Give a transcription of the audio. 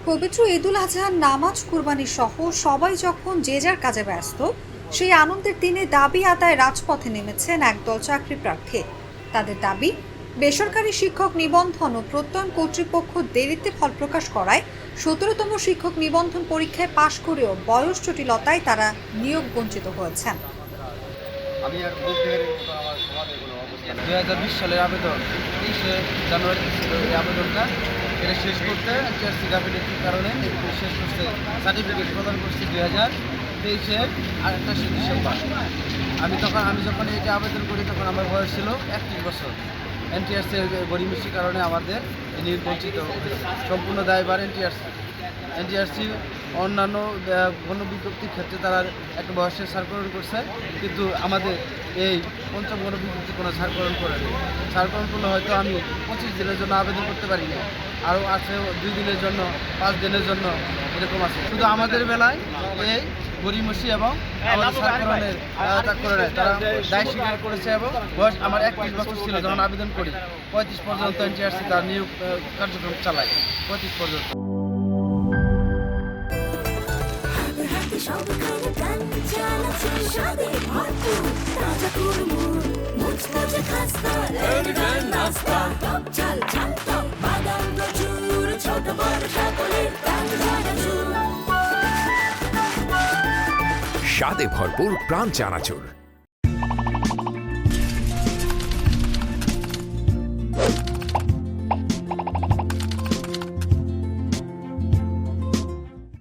পবিত্র ঈদুল আজহার নামাজ কুরবানি সহ সবাই যখন যে যার কাজে ব্যস্ত, সেই আনন্দের দিনে দাবি আদায় রাজপথে নেমেছেন একদল চাকরি প্রার্থী। তাদের দাবি, বেসরকারি শিক্ষক নিবন্ধন ও প্রত্যয়ন কর্তৃপক্ষ দেরিতে ফল প্রকাশ করায় 17তম শিক্ষক নিবন্ধন পরীক্ষায় পাশ করেও বয়স জটিলতায় তারা নিয়োগ বঞ্চিত হয়েছেন। আমি আর বুদ্ধের আমার সমাজে কোনো অবস্থা 2020 সালের আবেদন 23শে জানুয়ারি ছিল এই আবেদনটা। এটা শেষ করতে টিআরসি গাফিলতির কারণে শেষ করতে সার্টিফিকেট প্রদান করছি 2023-এর 28শে ডিসেম্বর। আমি যখন এটা আবেদন করি তখন আমার বয়স ছিল 31 বছর। এনটিআরসি গরিবেশির কারণে আমাদের নিয়োগ বঞ্চিত সম্পূর্ণ দায়ভার এনটিআরসি অন্যান্য গণবিজ্ঞপ্তির ক্ষেত্রে তারা একটা বয়সের ছাড়করণ করছে, কিন্তু আমাদের এই পঞ্চম গণবিজ্ঞপ্তি কোনো ছাড়করণ করেনি। ছাড়করণ করলে হয়তো আমি 25 দিনের জন্য আবেদন করতে পারি না, আরও আছে 2 দিনের জন্য, 5 দিনের জন্য, এরকম আছে। শুধু আমাদের বেলায় এই গরিমসি এবং আমাদের ছাড়করণের তারা দায় স্বীকার করেছে এবং বয়স আমার 31 বছর ছিল যখন আবেদন করি। 35 পর্যন্ত এনটিআরসি তার নিয়োগ কার্যক্রম চালায়, 35 পর্যন্ত। স্বাদে ভরপুর প্রাণ চানাচুর।